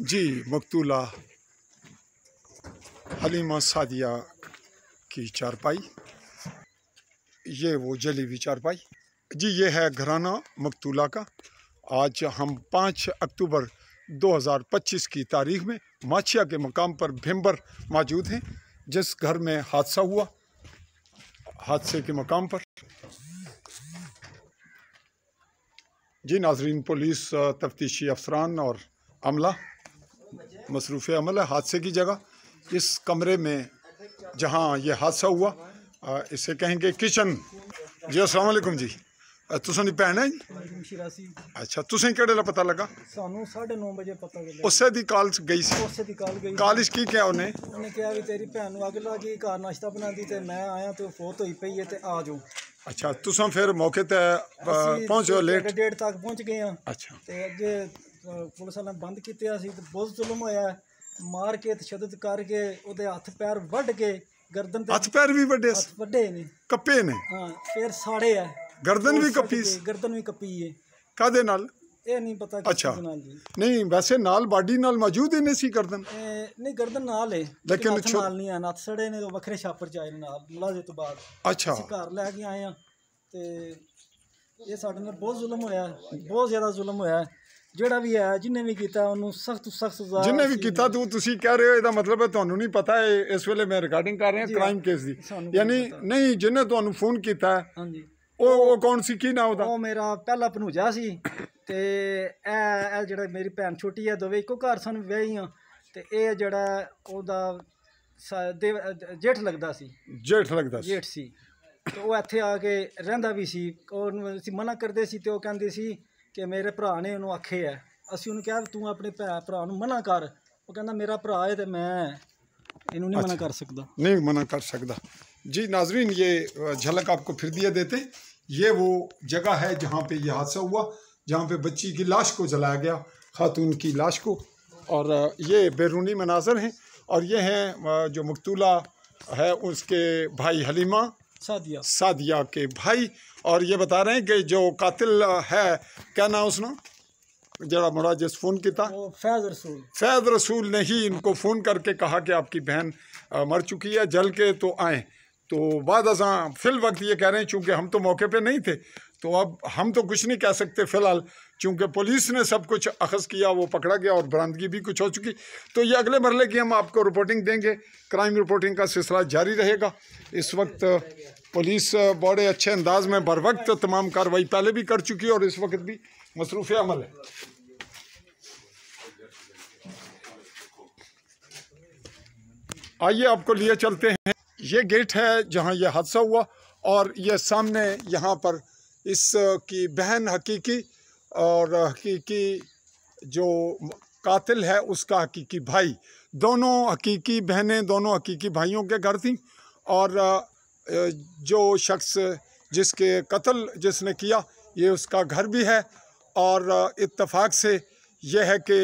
जी मकतूला हलीमा सादिया की चारपाई, ये वो जली हुई चारपाई जी। ये है घराना मकतूला का। आज हम 5 अक्टूबर 2025 की तारीख में माछिया के मकाम पर भिम्बर मौजूद हैं, जिस घर में हादसा हुआ। हादसे के मकाम पर जी नाजरीन, पुलिस, तफ्तीशी अफसरान और अमला मसरूफ़ अमल है हादसे की जगह। इस कमरे में जहाँ ये हादसा हुआ, इसे कहेंगे किचन। जी अस्सलाम वालेकुम जी। तुसां दी भैन है जी? अच्छा, तुसें केड़े दा पता लगा? सानू 9:30 बजे पता लगा। उससे दी कॉल गई सी? उससे दी कॉल गई। कॉल की क्या उन्हें? उन्हें कहा भी तेरी भैन नूं अग लगी, घर नाश्ता बनाती ते मैं आया तो फोत होई पई है ते आ जाओ। अच्छा, तुसां फिर मौके ते पहुंचो लेट? 1:30 तक पहुंच गए हैं। अच्छा, ते अगे पुलिस वाले बंद कीते सी ते बहुत जुल्म होया, मार के तशद्दुद करके ओदे हत्थ पैर वड्ढ के गर्दन ते हत्थ पैर भी वड्डे? हत्थ वड्ढे ने, कप्पे ने? हां, फिर साड़े है। गर्दन भी कप्पी? गर्दन भी कप्पी है। कादे नाल? ये नहीं पता। अच्छा, नाल जी नहीं, वैसे नाल बाडी नाल मौजूद ही नहीं सी गर्दन? नहीं, गर्दन नाल है लेकिन हत्थ नाल नहीं है। हत्थ सड़े ने तो वखरे छापर च आए नाल मुलाजे तो बाद। अच्छा, ਅਸੀਂ घर लैके आए हैं ते ये साडे नाल बहुत जुल्म होया, बहुत ज़्यादा जुल्म होया। ਜਿਹੜਾ ਵੀ ਹੈ जिन्हें भी किया ਉਹਨੂੰ सख्त सख्त सज़ा। जिन्हें भी किया तो ਤੁਸੀਂ कह रहे हो, ਇਹਦਾ मतलब है ਤੁਹਾਨੂੰ नहीं पता है। इस वेले मैं रिकॉर्डिंग कर रहे हैं क्राइम केस दी, यानी नहीं जिन्हें ਤੁਹਾਨੂੰ फोन किया है। हाँ जी, ਉਹ कौन सी की ना ਉਹਦਾ? ਉਹ ਮੇਰਾ ਪਹਿਲਾ ਭਣੂਜਾ ਸੀ ਤੇ ਇਹ ਜਿਹੜਾ ਮੇਰੀ ਭੈਣ ਛੋਟੀ ਹੈ, ਦੋਵੇਂ ਇੱਕੋ ਘਰ ਸਨ ਵਿਆਹੀਆਂ। ਤੇ ਇਹ ਜਿਹੜਾ ਉਹਦਾ ਜੇਠ ਲੱਗਦਾ ਸੀ। ਜੇਠ ਲੱਗਦਾ ਸੀ? ਜੇਠ ਸੀ। ਤੇ ਉਹ ਇੱਥੇ ਆ ਕੇ ਰਹਿੰਦਾ ਵੀ ਸੀ। ਉਹਨੂੰ ਅਸੀਂ ਮਨਾ ਕਰਦੇ ਸੀ ਤੇ ਉਹ ਕਹਿੰਦੇ ਸੀ ਕਿ ਮੇਰੇ ਭਰਾ ਨੇ ਉਹਨੂੰ ਆਖੇ ਹੈ। ਅਸੀਂ ਉਹਨੂੰ ਕਿਹਾ ਤੂੰ ਆਪਣੇ ਭਰਾ ਨੂੰ ਮਨਾ ਕਰ। ਉਹ ਕਹਿੰਦਾ ਮੇਰਾ ਭਰਾ है तो मैं इन्हों नहीं मना कर सकता। नहीं मना कर सकता। जी नाजरीन, ये झलक आपको फिर दिए देते। ये वो जगह है जहाँ पे ये हादसा हुआ, जहाँ पे बच्ची की लाश को जलाया गया, खातून की लाश को। और ये बैरूनी मनाजर हैं। और ये हैं जो मकतूला है उसके भाई हलीमा सादिया के भाई। और ये बता रहे हैं कि जो कातिल है, क्या नाम उसने जरा मुड़ा जिस फ़ोन किया, फैज़ रसूल ने ही इनको फ़ोन करके कहा कि आपकी बहन मर चुकी है, जल के तो आएँ। तो बाद असा फिल वक्त ये कह रहे हैं, चूँकि हम तो मौके पे नहीं थे तो अब हम तो कुछ नहीं कह सकते फ़िलहाल, चूँकि पुलिस ने सब कुछ अखज़ किया, वो पकड़ा गया और बरामदगी भी कुछ हो चुकी। तो ये अगले मरले की हम आपको रिपोर्टिंग देंगे। क्राइम रिपोर्टिंग का सिलसिला जारी रहेगा। इस वक्त पुलिस बड़े अच्छे अंदाज में बर वक्त तमाम कार्रवाई पहले भी कर चुकी है और इस वक्त भी मसरूफ़ अमल है। आइए आपको लिए चलते हैं। ये गेट है जहाँ ये हादसा हुआ और ये सामने यहाँ पर इसकी बहन हकीकी और हकीकी जो कातिल है उसका हकीकी भाई, दोनों हकीकी बहनें दोनों हकीकी भाइयों के घर थी। और जो शख्स जिसके कत्ल जिसने किया ये उसका घर भी है। और इत्तफाक से ये है कि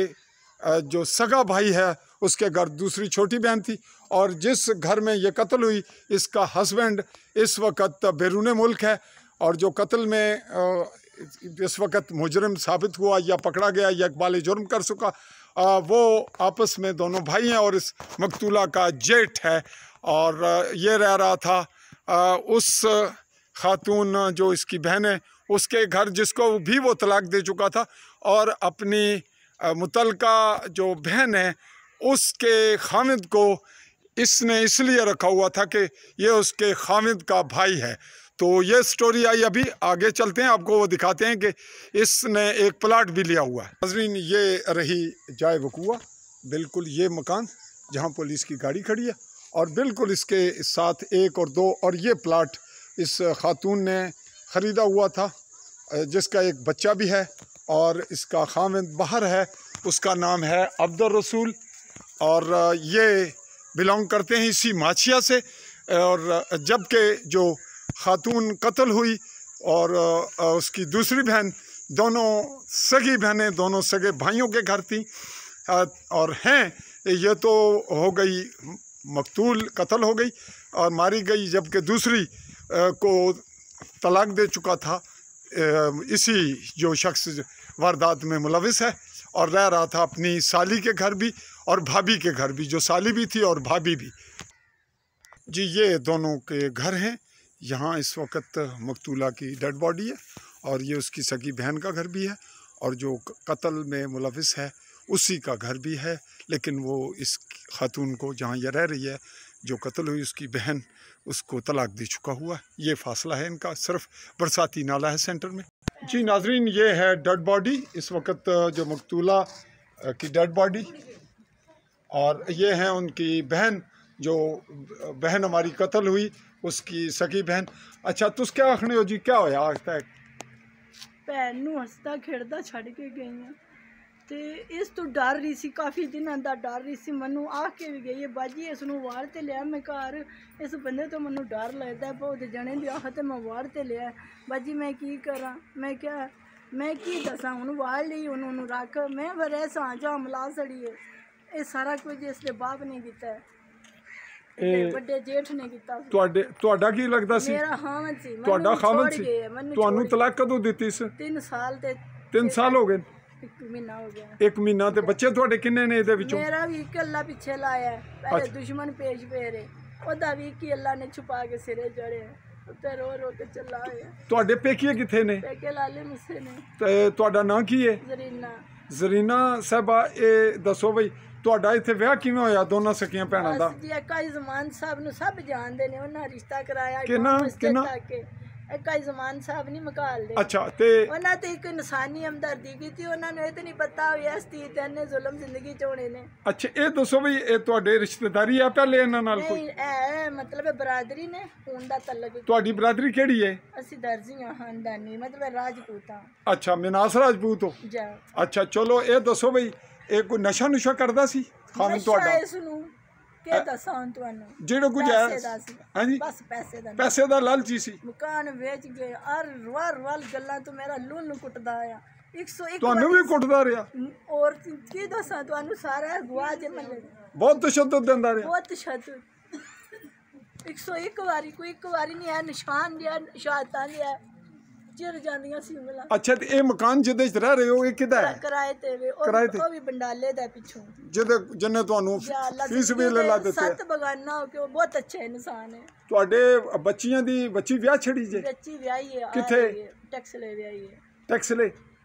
जो सगा भाई है उसके घर दूसरी छोटी बहन थी। और जिस घर में ये कत्ल हुई इसका हस्बैंड इस वक्त बैरून मुल्क है। और जो कत्ल में इस वक्त मुजरिम साबित हुआ या पकड़ा गया या इकबाल जुर्म कर चुका, वो आपस में दोनों भाई हैं और इस मकतूला का जेठ है। और ये रह रहा था उस खातून जो इसकी बहन है उसके घर, जिसको भी वो तलाक दे चुका था। और अपनी मुतलका जो बहन है उसके खामिद को इसने इसलिए रखा हुआ था कि ये उसके खामिद का भाई है। तो ये स्टोरी आई, अभी आगे चलते हैं, आपको वो दिखाते हैं कि इसने एक प्लाट भी लिया हुआ है। नाज़रीन, ये रही जाए वकूआ, बिल्कुल ये मकान जहाँ पुलिस की गाड़ी खड़ी है और बिल्कुल इसके साथ 1 और 2 और ये प्लाट इस खातून ने ख़रीदा हुआ था, जिसका एक बच्चा भी है। और इसका खामिद बाहर है, उसका नाम है अब्दुल रसूल। और ये बिलोंग करते हैं इसी माछिया से। और जबकि जो खातून कत्ल हुई और उसकी दूसरी बहन, दोनों सगी बहनें दोनों सगे भाइयों के घर थी और हैं। ये तो हो गई मकतूल, कत्ल हो गई और मारी गई, जबकि दूसरी को तलाक दे चुका था इसी जो शख्स वारदात में मुलविस है। और रह रहा था अपनी साली के घर भी और भाभी के घर भी, जो साली भी थी और भाभी भी। जी ये दोनों के घर हैं। यहाँ इस वक्त मकतूला की डेड बॉडी है और ये उसकी सगी बहन का घर भी है और जो कत्ल में मुलविस है उसी का घर भी है, लेकिन वो इस खातून को जहाँ ये रह रही है, जो कत्ल हुई उसकी बहन, उसको तलाक दे चुका हुआ है। ये फासला है इनका, सिर्फ बरसाती नाला है सेंटर में। जी नाजरीन, ये है डेड बॉडी इस वक्त, जो मकतूला की डेड बॉडी, और ये है उनकी बहन, जो बहन हमारी कत्ल हुई उसकी सगी बहन। अच्छा तुस क्या आखने हो जी, क्या होया आज तक? ਭੈਣ ਨੂੰ ਹੱਸਦਾ ਖੇਡਦਾ ਛੱਡ ਕੇ ਗਈ ਆ ਤੇ ਇਸ ਤੋਂ ਡਰ ਰਹੀ ਸੀ, ਕਾਫੀ ਦਿਨਾਂ ਦਾ ਡਰ ਰਹੀ ਸੀ। ਮੈਨੂੰ ਆਖ ਕੇ ਵੀ ਗਈ ਹੈ ਬਾਜੀ ਇਸ ਨੂੰ ਵਾਰ ਤੇ ਲਿਆ ਮੈਂ ਘਰ, ਇਸ ਬੰਦੇ ਤੋਂ ਮੈਨੂੰ ਡਰ ਲੱਗਦਾ ਬਹੁਤ ਜਣੇ ਦੀ ਆਖ ਤੇ ਮੈਂ ਵਾਰ ਤੇ ਲਿਆ ਬਾਜੀ, ਮੈਂ ਕੀ ਕਰਾਂ? ਮੈਂ ਕਿਹਾ ਮੈਂ ਕੀ ਦੱਸਾਂ, ਹੁਣ ਵਾਰ ਲਈ ਉਹਨੂੰ ਰੱਖ, ਮੈਂ ਵਰੇ ਸਾਂ ਜਾਂ ਹਮਲਾ ਸੜੀਏ। ਇਹ ਸਾਰਾ ਕੁਝ ਇਸ ਦੇ ਬਾਪ ਨੇ ਕੀਤਾ, ਵੱਡੇ ਜੇਠ ਨੇ ਕੀਤਾ। ਤੁਹਾਡਾ ਕੀ ਲੱਗਦਾ ਸੀ? ਮੇਰਾ ਖਾਮਨ ਸੀ। ਤੁਹਾਡਾ ਖਾਮਨ ਸੀ? ਤੁਹਾਨੂੰ ਤਲਾਕ ਕਦੋਂ ਦਿੱਤੀ ਸੀ? 3 ਸਾਲ ਤੇ 3 ਸਾਲ ਹੋ ਗਏ? 1 ਮਹੀਨਾ ਹੋ ਗਿਆ। 1 ਮਹੀਨਾ। ਤੇ ਬੱਚੇ ਤੁਹਾਡੇ ਕਿੰਨੇ ਨੇ ਇਹਦੇ ਵਿੱਚੋਂ? ਮੇਰਾ ਵੀ ਇੱਕ ਅੱਲਾ ਪਿੱਛੇ ਲਾਇਆ, ਪਹਿਲੇ ਦੁਸ਼ਮਨ ਪੇਸ਼ ਪੇਰੇ, ਉਹਦਾ ਵੀ ਇੱਕ ਅੱਲਾ ਨੇ ਛੁਪਾ ਕੇ ਸਿਰੇ ਚੜਿਆ ਤੇ ਰੋ ਰੋ ਕੇ ਚਲਾ ਆਇਆ। ਤੁਹਾਡੇ ਪੇਕੀਏ ਕਿੱਥੇ ਨੇ? ਪੇਕੇ ਲਾਲੇ ਮੁਸੇ ਨੇ। ਤੇ ਤੁਹਾਡਾ ਨਾਂ ਕੀ ਹੈ? ਜ਼ਰੀਨਾ। ਜ਼ਰੀਨਾ ਸਾਹਿਬਾ, ਇਹ ਦੱਸੋ ਬਈ ਤੁਹਾਡਾ ਇੱਥੇ ਵਿਆਹ ਕਿਵੇਂ ਹੋਇਆ ਦੋਨਾਂ ਸਕੀਆਂ ਭੈਣਾਂ ਦਾ? ਜੀ ਕਾਈ ਜ਼ਮਾਨ ਸਾਹਿਬ ਨੂੰ ਸਭ ਜਾਣਦੇ ਨੇ, ਉਹਨਾਂ ਰਿਸ਼ਤਾ ਕਰਾਇਆ ਕਿੰਨਾ ਕਾਈ ਜ਼ਮਾਨ ਸਾਹਿਬ ਨਹੀਂ ਮਕਾਲਦੇ। ਅੱਛਾ, ਤੇ ਉਹਨਾਂ ਤੇ ਇੱਕ ਇਨਸਾਨੀ ਹਮਦਰਦੀ ਕੀਤੀ, ਉਹਨਾਂ ਨੂੰ ਇਹ ਤੇ ਨਹੀਂ ਪਤਾ ਹੋਇਆ ਇਸ ਤੀ ਤੇ ਇਹਨੇ ਜ਼ੁਲਮ ਜ਼ਿੰਦਗੀ ਚ ਹੋਣੇ ਨੇ। ਅੱਛਾ ਇਹ ਦੱਸੋ ਬਈ ਇਹ ਤੁਹਾਡੇ ਰਿਸ਼ਤੇਦਾਰੀ ਆ ਪਹਿਲੇ ਇਹਨਾਂ ਨਾਲ ਕੋਈ? ਨਹੀਂ, ਇਹ ਮਤਲਬ ਬਰਾਦਰੀ ਨੇ, ਖੂਨ ਦਾ ਤਲਕ। ਤੁਹਾਡੀ ਬਰਾਦਰੀ ਕਿਹੜੀ ਹੈ? ਅਸੀਂ ਦਰਜੀ ਹਾਂ, ਖਾਨਦਾਨੀ, ਮਤਲਬ ਰਾਜਪੂਤ ਹਾਂ। ਅੱਛਾ, ਮਿਨਾਸ ਰਾਜਪੂਤ ਹੋ? ਜਾ। ਅੱਛਾ ਚਲੋ ਇਹ ਦੱਸੋ ਬਈ ਇਹ ਕੋਈ ਨਸ਼ਾ ਨੁਸ਼ਾ ਕਰਦਾ ਸੀ ਖਾਮਨ ਤੁਹਾਡਾ? ਇਸ ਨੂੰ ਕੀ ਦੱਸਾਂ ਤੁਹਾਨੂੰ, ਜਿਹੜਾ ਕੁਝ ਹੈ ਹਾਂਜੀ ਬਸ ਪੈਸੇ ਦਾ ਲਾਲਚੀ ਸੀ। ਮਕਾਨ ਵੇਚ ਕੇ ਹਰ ਵਾਰ ਗੱਲਾਂ ਤੋਂ ਮੇਰਾ ਲੂਣ ਨੂੰ ਕੁੱਟਦਾ ਆ। 101 ਤੁਹਾਨੂੰ ਵੀ ਕੁੱਟਦਾ ਰਿਹਾ? ਔਰ ਕੀ ਦੱਸਾਂ ਤੁਹਾਨੂੰ, ਸਾਰਾ ਗੁਆ ਜੇ ਮੱਲੇ ਬਹੁਤ ਤਸ਼ੱਦਦ ਦਿੰਦਾ ਰਿਹਾ? ਬਹੁਤ ਤਸ਼ੱਦਦ। 101 ਵਾਰੀ, ਕੋਈ ਇੱਕ ਵਾਰੀ ਨਹੀਂ ਹੈ, ਨਿਸ਼ਾਨ ਲਿਆ, ਸ਼ਹਾਦਤਾਂ ਲਿਆ, ਚਿਰ ਜਾਂਦੀਆਂ ਸੀ ਮਿਲਾ। ਅੱਛਾ ਤੇ ਇਹ ਮਕਾਨ ਜਿਹਦੇ ਚ ਰਹਿ ਰਹੇ ਹੋ ਇਹ ਕਿਹਦਾ ਹੈ? ਕਿਰਾਏ ਤੇ ਵੇ, ਉਹ ਵੀ ਬੰਡਾਲੇ ਦਾ ਪਿੱਛੋਂ, ਜਿੰਨੇ ਤੁਹਾਨੂੰ ਫੀਸ ਵੀ ਲਾ ਦਿੱਤੀ। 7 ਬਗਾਨਾ ਹੋ ਕੇ, ਉਹ ਬਹੁਤ ਅੱਛਾ ਇਨਸਾਨ ਹੈ। ਤੁਹਾਡੇ ਬੱਚੀ ਵਿਆਹ ਛੜੀ ਜੇ? ਬੱਚੀ ਵਿਆਹੀ ਹੈ। ਕਿੱਥੇ? ਟੈਕਸਲੇ ਵਿਆਹੀ ਹੈ। ਟੈਕਸਲੇ?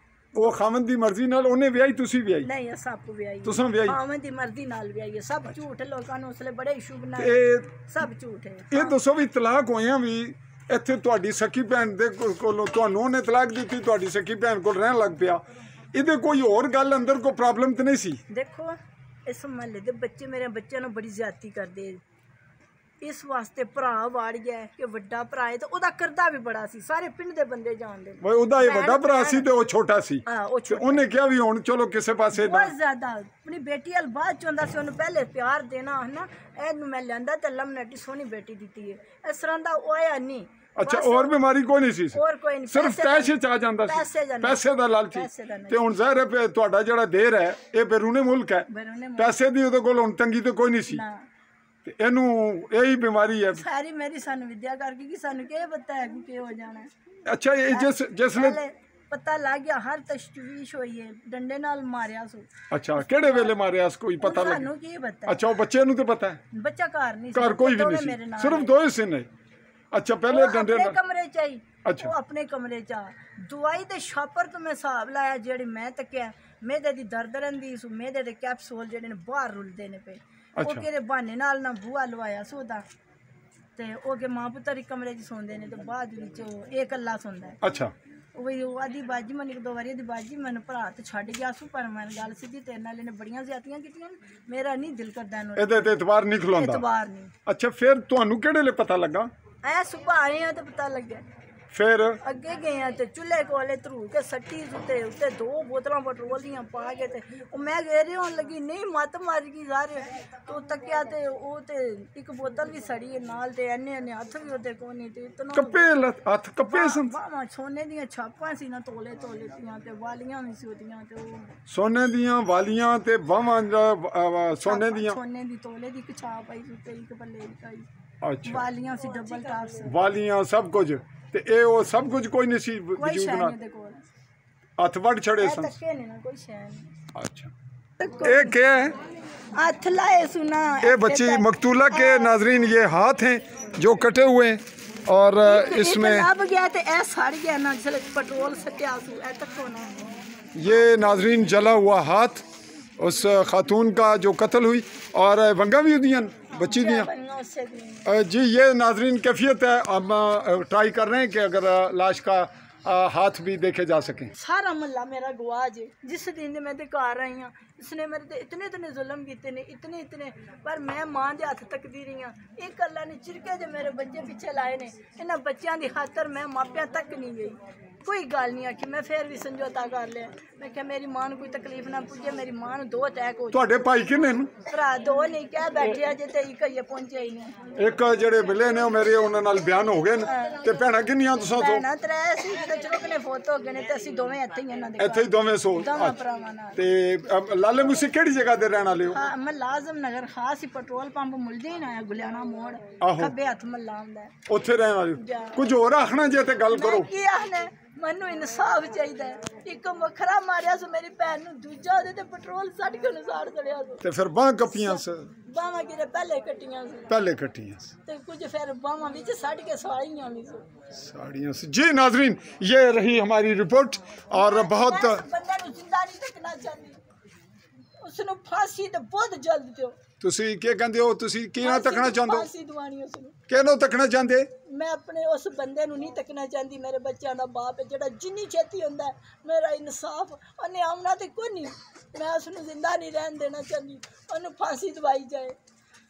ਉਹ ਖਾਮਨ ਦੀ ਮਰਜ਼ੀ ਨਾਲ ਉਹਨੇ ਵਿਆਹੀ, ਤੁਸੀਂ ਵਿਆਹੀ? ਨਹੀਂ ਅਸਾਂ ਆਪੂ ਵਿਆਹੀ। ਤੁਸੀਂ ਵਿਆਹੀ? ਖਾਮਨ ਦੀ ਮਰਜ਼ੀ ਨਾਲ ਵਿਆਹੀ ਹੈ। ਸਭ ਝੂਠ, ਲੋਕਾਂ ਨੂੰ ਉਸਲੇ ਬੜੇ ਸ਼ੁਭ ਨਾਲ, ਸਭ ਝੂਠ ਹੈ। ਇਹ ਦੱਸੋ ਵੀ ਤਲਾਕ ਹੋਇਆ ਵੀ ਇੱਥੇ ਤੁਹਾਡੀ ਸਕੀ ਭੈਣ ਦੇ ਕੋਲੋਂ ਤੁਹਾਨੂੰ ਉਹਨੇ ਤਲਾਕ ਦਿੱਤੀ, ਤੁਹਾਡੀ ਸਕੀ ਭੈਣ ਕੋਲ ਰਹਿਣ ਲੱਗ ਪਿਆ, ਇਹਦੇ ਕੋਈ ਹੋਰ ਗੱਲ ਅੰਦਰ ਕੋਈ ਪ੍ਰੋਬਲਮ ਤਾਂ ਨਹੀਂ ਸੀ? ਦੇਖੋ ਇਸ ਮਹੱਲੇ ਦੇ ਬੱਚੇ ਮੇਰੇ ਬੱਚਿਆਂ ਨੂੰ ਬੜੀ ਜ਼ਿਆਦਤੀ ਕਰਦੇ, ਇਸ ਵਾਸਤੇ ਭਰਾ ਵਾੜ ਗਿਆ ਕਿ ਵੱਡਾ ਭਰਾ ਹੈ ਤੇ ਉਹਦਾ ਕਰਦਾ ਵੀ ਬੜਾ ਸੀ, ਸਾਰੇ ਪਿੰਡ ਦੇ ਬੰਦੇ ਜਾਣਦੇ ਨੇ। ਉਹਦਾ ਇਹ ਵੱਡਾ ਭਰਾ ਸੀ ਤੇ ਉਹ ਛੋਟਾ ਸੀ। ਉਹਨੇ ਕਿਹਾ ਵੀ ਹੁਣ ਚਲੋ ਕਿਸੇ ਪਾਸੇ ਬਹੁਤ ਜ਼ਿਆਦਾ ਆਪਣੀ ਬੇਟੀ ਵੱਲ ਬਾਅਦ ਚ ਹੁੰਦਾ ਸੀ, ਉਹਨੂੰ ਪਹਿਲੇ ਪਿਆਰ ਦੇਣਾ ਹਨਾ। ਇਹਨੂੰ ਮੈਂ ਲਿਆਂਦਾ ਤੇ ਲਮਨਟੀ ਸੋਹਣੀ ਬੇਟੀ ਦਿੱਤੀ ਹੈ, ਇਸ ਤਰ੍ਹਾਂ ਦਾ ਉਹ ਆਇਆ ਨਹੀਂ। ਅੱਛਾ ਹੋਰ ਬਿਮਾਰੀ ਕੋਈ ਨਹੀਂ ਸੀ? ਹੋਰ ਕੋਈ ਨਹੀਂ, ਸਿਰਫ ਪੈਸੇ ਚ ਆ ਜਾਂਦਾ ਸੀ, ਪੈਸੇ ਦਾ ਲਾਲਚੀ। ਤੇ ਹੁਣ ਜ਼ਾਹਿਰ ਹੈ ਤੁਹਾਡਾ ਜਿਹੜਾ ਦੇਰ ਹੈ ਇਹ ਬੈਰੂਨੇ ਮੁਲਕ ਹੈ, ਪੈਸੇ ਦੀ ਉਹਦੇ ਕੋਲ ਹੁਣ ਤੰਗੀ ਤੇ ਕੋਈ ਨਹੀਂ ਸੀ, ਤੇ ਇਹਨੂੰ ਇਹੀ ਬਿਮਾਰੀ ਹੈ ਸਾਰੀ। ਮੇਰੀ ਸਾਨੂੰ ਵਿਦਿਆ ਕਰਕੇ ਕਿ ਸਾਨੂੰ ਕੀ ਪਤਾ ਹੈ ਕਿ ਹੋ ਜਾਣਾ। ਅੱਛਾ ਇਹ ਜਿਸ ਨੇ ਪਤਾ ਲੱਗ ਗਿਆ, ਹਰ ਤਸ਼ਵੀਸ਼ ਹੋਈ ਹੈ, ਡੰਡੇ ਨਾਲ ਮਾਰਿਆ ਸੋ। ਅੱਛਾ ਕਿਹੜੇ ਵੇਲੇ ਮਾਰਿਆ ਸੀ ਕੋਈ ਪਤਾ ਲੱਗ? ਸਾਨੂੰ ਕੀ ਪਤਾ। ਅੱਛਾ ਉਹ ਬੱਚੇ ਨੂੰ ਤੇ ਪਤਾ ਹੈ? ਬੱਚਾ ਘਰ ਨਹੀਂ, ਘਰ ਕੋਈ ਵੀ ਨਹੀਂ ਸੀ, ਸਿਰਫ 2 ਸੀ ਨੇ। ਅੱਛਾ ਪਹਿਲੇ ਡੰਡੇ ਨਾਲ ਕਮਰੇ ਚ ਆਈ, ਉਹ ਆਪਣੇ ਕਮਰੇ ਚ ਆ। ਦਵਾਈ ਦੇ ਛਾਪਰ ਤੋਂ ਮੈਂ ਹਿਸਾਬ ਲਾਇਆ, ਜਿਹੜੀ ਮੈਂ ਤੱਕਿਆ ਮੇਦੇ ਦੀ ਦਰਦ ਰਹਿੰਦੀ ਸੋ, ਮੇਦੇ ਦੇ ਕੈਪਸੂਲ ਜਿਹੜੇ ਨੇ ਬਾਹਰ ਰੁਲਦੇ ਨੇ ਪਏ, ਉਹ ਕਿਹੜੇ ਬਹਾਨੇ ਨਾਲ ਨਾ ਬੂਆ ਲਵਾਇਆ ਸੋਦਾ, ਤੇ ਉਹ ਕੇ ਮਾਂ ਪੁੱਤਰ ਇੱਕ ਕਮਰੇ 'ਚ ਸੌਂਦੇ ਨੇ ਤੇ ਬਾਅਦ ਵਿੱਚ ਉਹ ਇਹ ਇਕੱਲਾ ਸੌਂਦਾ ਹੈ। ਅੱਛਾ ਉਹ ਆਦੀ ਬਾਜੀ ਮੈਨੂੰ 1-2 ਵਾਰੀ ਦੀ ਬਾਜੀ ਮੈਨੂੰ ਭਰਾ ਤੇ ਛੱਡ ਗਿਆ ਸੂ, ਪਰ ਮੈਂ ਗੱਲ ਸਿੱਧੀ ਤੇਰੇ ਨਾਲ ਇਹਨੇ ਬੜੀਆਂ ਜ਼ਿਆਦਤੀਆਂ ਕੀਤੀਆਂ, ਮੇਰਾ ਨਹੀਂ ਦਿਲ ਕਰਦਾ ਇਹਨੂੰ, ਇਹਦੇ ਤੇ ਇਤਬਾਰ ਨਹੀਂ ਖਲੋਂਦਾ। ਇਤਬਾਰ ਨਹੀਂ। ਅੱਛਾ ਫਿਰ ਤੁਹਾਨੂੰ ਕਿਹੜੇ ਲਈ ਪਤਾ ਲੱਗਾ? ਐ ਸੁਭਾ ਆਏ ਆ ਤੇ ਪਤਾ ਲੱਗਿਆ। ਫਿਰ ਅੱਗੇ ਗਏ ਆ ਤੇ ਚੁੱਲ੍ਹੇ ਕੋਲੇ ਧਰੂ ਕੇ ਸੱਟੀ ਉੱਤੇ 2 ਬੋਤਲਾਂ ਪੈਟਰੋਲ ਦੀਆਂ ਪਾ ਕੇ ਤੇ ਉਹ ਮੈਂ ਗੇਰੇ ਹੋਣ ਲੱਗੀ, ਨਹੀਂ ਮੱਤ ਮਾਰ ਗਈ ਸਾਰੇ ਤੋਂ ਤੱਕਿਆ ਤੇ ਉਹ ਤੇ ਇੱਕ ਬੋਤਲ ਵੀ ਸੜੀ ਨਾਲ, ਤੇ ਇੰਨੇ ਹੱਥ ਵੀ ਉਹਦੇ ਕੋ ਨਹੀਂ, ਤੇ ਇਤਨਾ ਕੱਪੇ ਹੱਥ ਕੱਪੇ ਸਨ। ਸੋਨੇ ਦੀਆਂ ਛਾਪਾਂ ਸੀ ਨਾ, ਤੋਲੇ ਦੀਆਂ, ਤੇ ਵਾਲੀਆਂ ਵੀ ਸੀ ਉਹਦੀਆਂ, ਤੇ ਉਹ ਸੋਨੇ ਦੀਆਂ ਵਾਲੀਆਂ ਤੇ ਬਾਹਾਂ ਸੋਨੇ ਦੀਆਂ, ਸੋਨੇ ਦੀ ਤੋਲੇ ਦੀ ਇੱਕ ਛਾਪ ਆਈ ਸੀ ਤੇ ਇੱਕ ਪੱਲੇ ਆਈ। ਅੱਛਾ ਵਾਲੀਆਂ ਸੀ, ਡਬਲ ਟਾਪਸ ਵਾਲੀਆਂ, ਸਭ ਕੁਝ। ਤੇ ਇਹ ਉਹ ਸਭ ਕੁਝ ਕੋਈ ਨਹੀਂ ਸੀ ਵਜੂਦ ਨਾਲ? हथ वड़ छड़े सन। धक्के ने ना कोई शै नहीं। अच्छा, ये क्या है? हाथ लाए सुना ये बच्ची मकतूला के नाजरीन, ये हाथ हैं जो कटे हुए हैं और इसमें लब गया तो ऐ सड़ गया ना, जिसले पेट्रोल सटिया सु ऐ तक होना। ये नाजरीन जला हुआ हाथ उस खातून का जो कत्ल हुई और वंगा भी दियां बच्ची दियां जी। ये नाजरीन कैफियत है। हम ट्राई कर रहे हैं कि अगर लाश का हाथ भी देखे जा सकें। सारा महला मेरा गवाज है। जिस दिन मैं ते घर आई हाँ, इसने मेरे ते इतने इतने जुल्म किए ने, इतने इतने, पर मैं मां दे हथ तकदी रही हाँ। एक अल्लाह ने चिरके जो मेरे बच्चे पिछे लाए ने, इन्हां बच्चों की खातर मैं मापिया तक नहीं गई। कोई गल नहीं आखी, मैं फिर भी समझौता कर लिया। मैं क्या मेरी मां को कोई तकलीफ ना पुजे, मेरी मां 2 अटैक हो ਤੁਹਾਡੇ ਭਾਈ ਕਿੰਨੇ ਨੇ? भरा 2 नहीं क्या बैठे अजे ते एक ही पहुंचे ही नहीं। एक ਜਿਹੜੇ ਬਿਲੇ ਨੇ ਉਹ ਮੇਰੇ ਉਹਨਾਂ ਨਾਲ ਬਿਆਨ ਹੋ ਗਏ ਨੇ ਤੇ ਭੈਣਾਂ ਕਿੰਨੀਆਂ ਤੁਸੀਂ ਤੋਂ? ਭੈਣਾਂ 3 ਸੀ ਤੇ ਚੁੱਕਨੇ ਫੋਟੋ ਹੋ ਗਏ ਨੇ ਤੇ ਅਸੀਂ ਦੋਵੇਂ ਇੱਥੇ ਹੀ ਇਹਨਾਂ ਦੇ ਇੱਥੇ ਹੀ ਦੋਵੇਂ ਸੋ। ਦੋਵਾਂ ਭਰਾਵਾਂ ਨਾਲ। ਤੇ ਲਾਲੇ ਮੂਸੇ ਕਿਹੜੀ ਜਗ੍ਹਾ ਤੇ ਰਹਿਣ ਵਾਲੇ ਹੋ? ਹਾਂ, ਮੈਂ ਲਾਜ਼ਮ ਨਗਰ ਖਾਸ ਹੀ ਪੈਟਰੋਲ ਪੰਪ ਮੁਲਦੀਨ ਆਇਆ ਗੁਲਿਆਣਾ ਮੋੜ, ਖੱਬੇ ਹੱਥ ਮੱਲਾ ਆਉਂਦਾ ਹੈ, ਉੱਥੇ ਰਹਿਣ ਵਾਲੇ ਹੋ। ਕੁਝ ਹੋਰ ਆਖਣਾ ਜੇ ਤੇ ਗੱਲ ਕਰੋ। ਕੀ ਆਖਣਾ, ਮੈਨੂੰ ਇਨਸਾਫ ਚਾਹੀਦਾ ਹੈ। ਇੱਕ ਵੱਖਰਾ ਮਾਰਿਆ ਸੋ ਮੇਰੀ ਭੈਣ ਨੂੰ, ਦੂਜਾ ਉਹਦੇ ਤੇ ਪੈਟਰੋਲ ਸੱਟ ਕੇ ਨਸਾਰ ਚੜਿਆ ਸੋ ਤੇ ਫਿਰ ਬਾਹਾਂ ਕੱਪੀਆਂ ਸ? ਬਾਹਾਂ ਕਿਹੜੇ ਪਹਿਲੇ ਕੱਟੀਆਂ ਸੀ, ਪਹਿਲੇ ਕੱਟੀਆਂ ਤੇ ਕੁਝ ਫਿਰ ਬਾਹਾਂ ਵਿੱਚ ਸੱਟ ਕੇ ਸਾੜੀਆਂ ਵੀ ਸੋ। साड़ियों से। जी नाजरीन, ये रही हमारी रिपोर्ट और बहुत ਬੰਦੇ ਨੂੰ ਜ਼ਿੰਦਾ ਨਹੀਂ ਰੱਖਣਾ ਚਾਹੁੰਦੀ, ਉਸ ਨੂੰ ਫਾਂਸੀ ਤੇ ਬਹੁਤ ਜਲਦ ਦਿਓ। ਤੁਸੀਂ ਕੀ ਕਹਿੰਦੇ ਹੋ? ਤੁਸੀਂ ਕਿਹਨਾਂ ਤੱਕਣਾ ਚਾਹੁੰਦੇ ਹੋ? ਫਾਂਸੀ ਦਵਾਣੀ ਉਸ ਨੂੰ। ਕਿਹਨੂੰ ਤੱਕਣਾ ਚਾਹੁੰਦੇ? ਮੈਂ ਆਪਣੇ ਉਸ ਬੰਦੇ ਨੂੰ ਨਹੀਂ ਤੱਕਣਾ ਚਾਹੁੰਦੀ। ਮੇਰੇ ਬੱਚਿਆਂ ਦਾ ਬਾਪ ਹੈ ਜਿਹੜਾ ਜਿੰਨੀ ਛੇਤੀ ਹੁੰਦਾ ਮੇਰਾ ਇਨਸਾਫ, ਉਹਨੇ ਆਉਣਾ ਤੇ ਕੋਈ ਨਹੀਂ। ਮੈਂ ਉਸ ਨੂੰ ਜ਼ਿੰਦਾ ਨਹੀਂ ਰਹਿਣ ਦੇਣਾ ਚਾਹੁੰਦੀ, ਉਹਨੂੰ ਫਾਂਸੀ ਦਵਾਈ ਜਾਏ।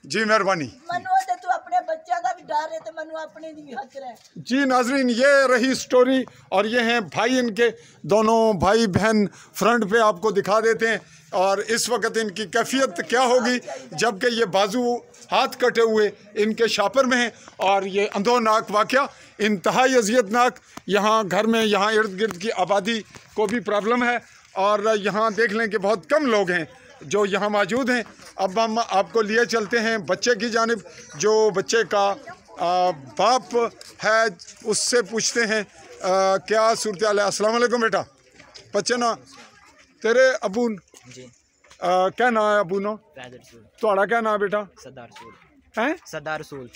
जी मेहरबानी। मनु ते तू अपने बच्चों का भी डर है, तो मनु अपने भी हक है। जी नाजरीन, ये रही स्टोरी और ये हैं भाई, इनके दोनों भाई बहन फ्रंट पे आपको दिखा देते हैं। और इस वक्त इनकी कैफियत क्या होगी जबकि ये बाजू हाथ कटे हुए इनके शापर में हैं। और ये अंधोनाक वाक़या, इंतहाई अजियतनाक। यहाँ घर में यहाँ इर्द गिर्द की आबादी को भी प्रॉब्लम है और यहाँ देख लें कि बहुत कम लोग हैं जो यहाँ मौजूद हैं। अब हम आपको लिए चलते हैं बच्चे की जानिब, जो बच्चे का बाप है उससे पूछते हैं क्या सूरत हाल है। अस्सलाम वालेकुम बेटा। बच्चे ना तेरे अबू जी क्या नाम है अबू नो? थोड़ा क्या नाम बेटा? सरदार रसूल हैं? सरदार रसूल।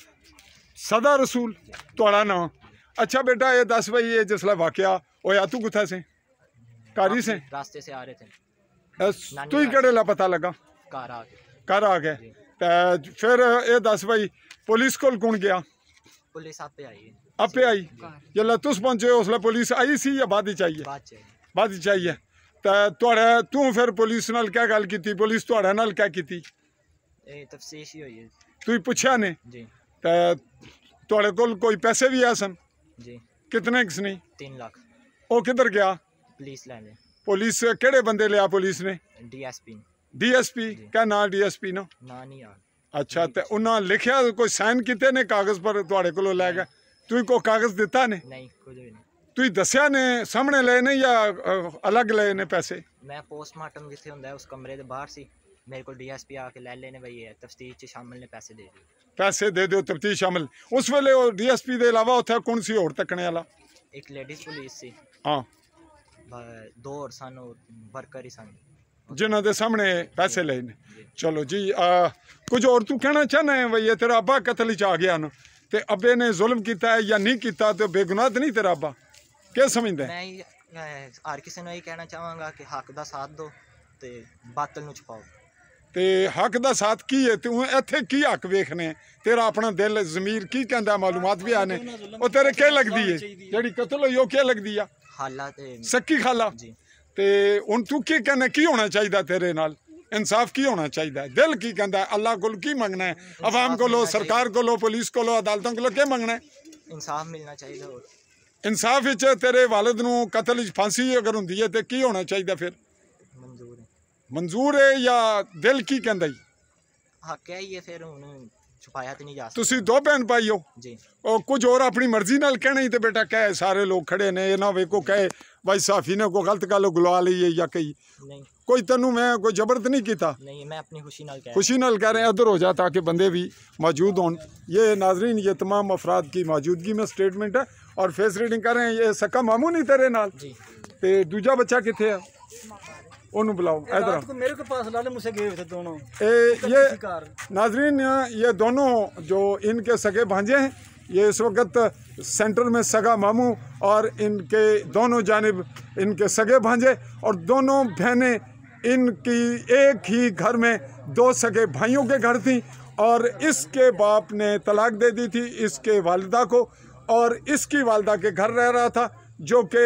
सदा रसूल थोड़ा नाम। अच्छा बेटा, ये दस भाई ये जिसला वाकया होया तू कुत्थे से? कारी से? रास्ते से आ रहे थे, तू ही केड़े ला पता लगा? कार आ गए। घर आ गए ते फिर ये दस भाई पुलिस कोल कौन गया? पुलिस आपे आई है। आपे आई? जिसलै तुस पहुंचे उसलै पुलिस आई सी या बाद च आई है? बात चाहिए। बाद च आई है। ते तुहाड़े तू फिर पुलिस नाल क्या गल कीती? पुलिस तुहाड़े नाल क्या कीती? ए तफ्तीश ही हुई है तू पुछया ने? जी। ते तुहाड़े कोल कोई पैसे भी है सन? जी। कितने किसने? 3 लाख। ओ किधर गया? पुलिस लैंड पुलिस केड़े बंदे लिया पुलिस ने? डीएसपी। डीएसपी क्या नाम डीएसपी ना? ना नहीं यार। अच्छा, तो उन्होंने लिखिया कोई साइन किते ने कागज़ पर तुहाड़े कोलों लै गए? तू कोई कागज़ दिता ने? नहीं, कुछ भी नहीं। तू दस्या ने सामने लए ने या अलग लए ने पैसे? मैं पोस्टमार्टम जिथे हुंदा है उस कमरे दे बाहर सी, मेरे को डीएसपी आके ले लेने भाई है तफ्तीश च शामिल ने पैसे दे दिए। पैसे दे दो तफ्तीश शामिल। उस वेले डीएसपी दे अलावा उत्थे कौन सी होर तकने वाला? एक लेडीज पुलिस सी, हाँ, 2 और सन वर्कर ही सन जिन्हों के सामने पैसे ले ने। चलो जी, कुछ और तू कहना चाहना है भाई? ये तेरा अब्बा कतल च आ गया ना, तो अब्बे ने जुल्म किया है या नहीं किया, तो बेगुनाह नहीं तेरा अब्बा? क्या समझदा है? मैं हर किसी को यही कहना चाहांगा कि हक का साथ दो तो बातल नूं छुपाओ। ते हक का साथ की है? तू इत्थे की हक वेखने? तेरा अपना दिल ज़मीर की कहता? मालूमात भी आने वो तेरे क्या लगती है जिहड़ी कतल होई? क्या लगती है? खाला सक्की खाला। जी। ते हुण तू की कहना की होना चाहिए तेरे नाल? इंसाफ की होना चाहिए? दिल की कहता है? अल्लाह को की मंगना है? अवाम को लो, सरकार को लो, पुलिस को लो, अदालतों को लो, क्या मंगना है? इंसाफ मिलना चाहिए। और इंसाफ विच तेरे वालिद नूं कतल च फांसी अगर हुंदी है तो की होना चाहिए फिर? मंजूर है। मंजूर है या दिल की कहता ही? हक है ही है फिर हुण छुपाया तो नहीं जा सकता ਤੁਸੀਂ ਦੋ ਭੈਣ ਭਾਈ ਹੋ जी ਉਹ ਕੁਝ ਹੋਰ ਆਪਣੀ ਮਰਜ਼ੀ ਨਾਲ ਕਹਿਣਾ ਹੀ ਤੇ ਬੇਟਾ ਕਹੇ ਸਾਰੇ ਲੋਕ ਖੜੇ ਨੇ ਇਹ ਨਾ ਵੇ ਕੋ ਕਹੇ ਭਾਈ ਸਾਫੀ ਨੇ ਕੋਈ ਗਲਤ ਗੱਲ ਗੁਲਵਾ ਲਈ ਹੈ ਜਾਂ ਕਹੀ नहीं कोई तनु मैं कोई जबरत नहीं किया नहीं मैं अपनी खुशी नाल कह खुशी नाल कह रहे हैं उधर हो जा ताकि बंदे भी मौजूद हों ये नाजरीन ये तमाम अफराद की मौजूदगी में स्टेटमेंट है और फेस रीडिंग कर रहे हैं ये सक्का मामू नहीं तेरे नाल जी ते दूजा बच्चा किथे है ओनू बुलाओ इधर रात को मेरे के पास लाले मुझसे गए हुए थे दोनों ये कार नाजरीन ये दोनों जो इनके सगे भांजे हैं ये इस वक्त सेंटर में सगा मामू और इनके दोनों जानिब इनके सगे भांजे और दोनों बहनें इनकी एक ही घर में दो सगे भाइयों के घर थी और इसके बाप ने तलाक दे दी थी इसके वालिदा को और इसकी वालिदा के घर रह रहा था जो कि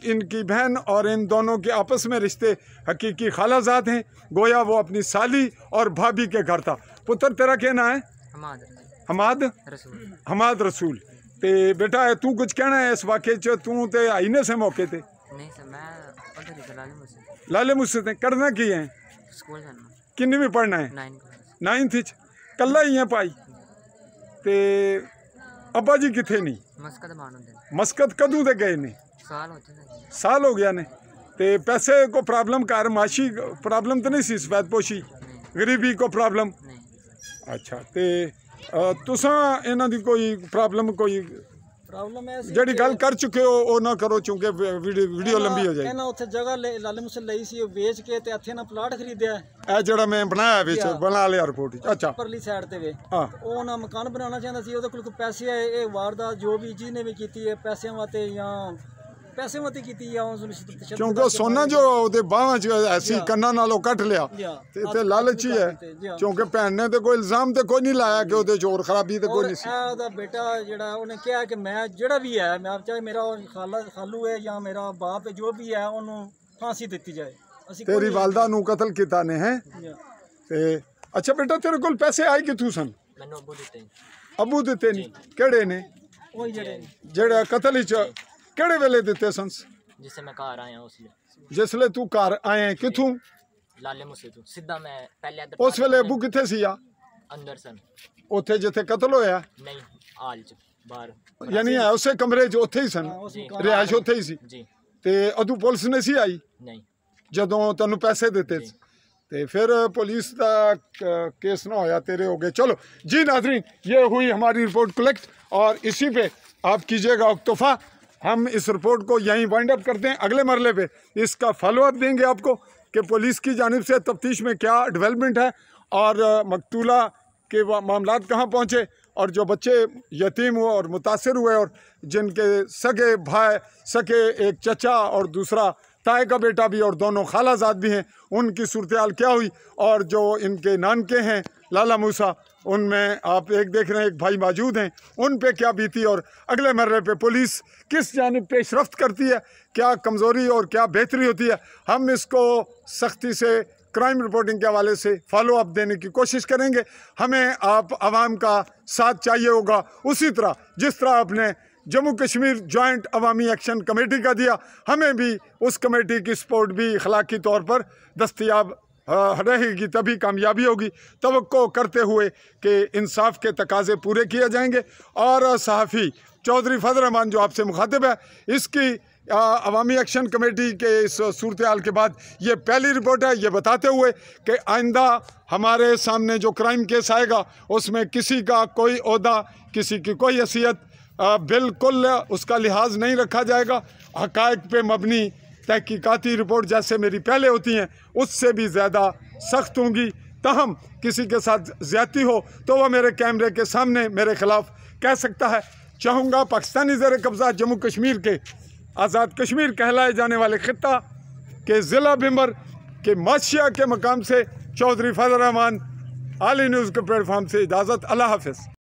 इनकी बहन और इन दोनों के आपस में रिश्ते हकीकी खालाजाद हैं गोया वो अपनी साली और भाभी के घर था। पुत्र तेरा क्या नाम है? हमाद रसूल। ते बेटा तू कुछ कहना है इस वाक़े च तू ते आईने से मौके ते नहीं सर मैं उधर ही लाले मुझसे लाले मुझसे ते करना की है स्कूल जाना किन्नी भी पढ़ना है 9 क्लास 9th कल्ला ही है भाई ते अब्बा जी किथे नहीं मस्कत मानो दिन मस्कत कदू ते गए ने साल होते ना साल हो गया ने ते पैसे को प्रॉब्लम कर माशी प्रॉब्लम तो नहीं सी सफेद पोशी गरीबी को प्रॉब्लम नहीं अच्छा ते तुसा इन्हां दी कोई प्रॉब्लम कोई प्रॉब्लम है ਜਿਹੜੀ ਗੱਲ ਕਰ ਚੁੱਕੇ ਹੋ ਉਹ ਨਾ ਕਰੋ ਕਿਉਂਕਿ ਵੀਡੀਓ ਲੰਬੀ ਹੋ ਜਾਏਗੀ ਇਹਨਾਂ ਉੱਥੇ ਜਗ੍ਹਾ ਲਾਲੇ ਮੁਸੇ ਲਈ ਸੀ ਉਹ ਵੇਚ ਕੇ ਤੇ ਇੱਥੇ ਨਾ ਪਲਾਟ ਖਰੀਦਿਆ ਇਹ ਜਿਹੜਾ ਮੈਂ ਬਣਾਇਆ ਵਿੱਚ ਬਣਾ ਲਿਆ ਰਿਪੋਰਟ ਅੱਛਾ ਪਰਲੀ ਸਾਈਡ ਤੇ ਵੇ ਹਾਂ ਉਹ ਨਾ ਮਕਾਨ ਬਣਾਉਣਾ ਚਾਹੁੰਦਾ ਸੀ ਉਹਦੇ ਕੋਲ ਕੋਈ ਪੈਸੇ ਆਏ ਇਹ ਵਾਰਦਾਤ ਜੋ ਵੀ ਜਿਹਨੇ ਵੀ ਕੀਤੀ ਹੈ ਪੈਸਿਆਂ ਵਾਸਤੇ ਜਾਂ ਪੈਸੇ ਵਾਸਤੇ ਕੀਤੀ ਜਾਂ ਉਸ ਨੂੰ ਕਿਉਂਕਿ ਉਹ ਸੋਨਾ ਜੋ ਉਹਦੇ ਬਾਹਾਂ 'ਚ ਐਸੀ ਕੰਨਾਂ ਨਾਲੋਂ ਕੱਟ ਲਿਆ ਤੇ ਲਾਲਚ ਹੀ ਹੈ ਕਿਉਂਕਿ ਭੈਣ ਨੇ ਤੇ ਕੋਈ ਇਲਜ਼ਾਮ ਤੇ ਕੋਈ ਨਹੀਂ ਲਾਇਆ ਕਿ ਉਹਦੇ ਚੋਰ ਖਰਾਬੀ ਤੇ ਕੋਈ ਨਹੀਂ ਸੀ ਉਹਦਾ ਬੇਟਾ ਜਿਹੜਾ ਉਹਨੇ ਕਿਹਾ ਕਿ ਮੈਂ ਜਿਹੜਾ ਵੀ ਹੈ ਮੈਂ ਚਾਹੇ ਮੇਰਾ ਖਾਲੂ ਹੈ ਜਾਂ ਮੇਰਾ ਬਾਪ ਹੈ ਜੋ ਵੀ ਹੈ ਉਹਨੂੰ ਫਾਂਸੀ ਦਿੱਤੀ ਜਾਏ ਅਸੀਂ ਤੇਰੀ ਵਾਲਦਾ ਨੂੰ ਕਤਲ ਕੀਤਾ ਨੇ ਹੈ ਤੇ ਅੱਛਾ ਬੇਟਾ ਤੇਰੇ ਕੋਲ ਪੈਸੇ ਆਏ ਕਿੱਥੋਂ ਸਨ मैंने अबू दिते ਅੱਬੂ ਦਿੱਤੇ ਨਹੀਂ ਕਿਹੜੇ ਨੇ ਉਹੀ ਜਿਹੜੇ ਜਿਹੜਾ ਕਤਲ ਵਿੱਚ ਕਿਹੜੇ ਵੇਲੇ ਦਿੱਤੇ ਸਨ जिससे मैं घर आया उसले ਜਿਸਲੇ ਤੂੰ ਘਰ ਆਏ ਕਿੱਥੋਂ लाले मुझसे तो सीधा मैं पहले इधर ਉਸ ਵੇਲੇ ਅੱਬੂ ਕਿੱਥੇ ਸੀ ਆ अंदर सन ਉੱਥੇ ਜਿੱਥੇ ਕਤਲ ਹੋਇਆ नहीं हाल च बाहर ਯਾਨੀ ਹੈ ਉਸੇ ਕਮਰੇ 'ਚ ਉੱਥੇ ਹੀ ਸਨ ਰਿਹਾਇਸ਼ ਉੱਥੇ ਹੀ ਸੀ जी ਤੇ ਉਦੋਂ ਪੁਲਿਸ ਨੇ ਸੀ ਆਈ नहीं ਜਦੋਂ ਤੈਨੂੰ ਪੈਸੇ ਦਿੱਤੇ ਸੀ ਤੇ फिर पुलिस का केस ना होया तेरे हो गए। चलो जी नाजरीन ये हुई हमारी रिपोर्ट कलेक्ट और इसी पे आप कीजिएगा इक्तफा। हम इस रिपोर्ट को यहीं वाइंड अप करते हैं। अगले मरले पे इसका फॉलोअप देंगे आपको कि पुलिस की जानिब से तफ्तीश में क्या डेवलपमेंट है और मकतूला के मामलात कहाँ पहुँचे और जो बच्चे यतीम हुए और मुतासर हुए और जिनके सगे भाई सगे एक चचा और दूसरा ताए का बेटा भी और दोनों खालाजाद भी हैं उनकी सूरत हाल क्या हुई और जो इनके नानके हैं लाला मूसा उनमें आप एक देख रहे हैं एक भाई मौजूद हैं उन पे क्या बीती और अगले मरले पे पुलिस किस जानिब पेशरफ्त करती है, क्या कमज़ोरी और क्या बेहतरी होती है। हम इसको सख्ती से क्राइम रिपोर्टिंग के हवाले से फॉलो अप देने की कोशिश करेंगे। हमें आप आवाम का साथ चाहिए होगा उसी तरह जिस तरह आपने जम्मू कश्मीर जॉइंट अवामी एक्शन कमेटी का दिया, हमें भी उस कमेटी की सपोर्ट भी अखलाकी तौर पर दस्तयाब रहेगी तभी कामयाबी होगी। तवक्को करते हुए कि इंसाफ के तकाजे पूरे किए जाएंगे और सहाफ़ी चौधरी फजल रहमान जो आपसे मुखातिब है इसकी अवामी एक्शन कमेटी के इस सूरत हाल के बाद ये पहली रिपोर्ट है, ये बताते हुए कि आइंदा हमारे सामने जो क्राइम केस आएगा उसमें किसी का कोई ओहदा किसी की कोई हैसियत बिल्कुल उसका लिहाज नहीं रखा जाएगा। हक़ाइक़ पे मबनी तहकीकाती रिपोर्ट जैसे मेरी पहले होती हैं उससे भी ज़्यादा सख्त होंगी। तहम किसी के साथ ज़्यादती हो तो वह मेरे कैमरे के सामने मेरे ख़िलाफ़ कह सकता है। चाहूँगा पाकिस्तानी ज़ेर कब्ज़ा जम्मू कश्मीर के आज़ाद कश्मीर कहलाए जाने वाले ख़ित्ता के ज़िला भिंबर के माशिया के मकाम से चौधरी फजल रहमान आली न्यूज़ के प्लेटफार्म से इजाज़त। अल्लाह हाफ़िज़।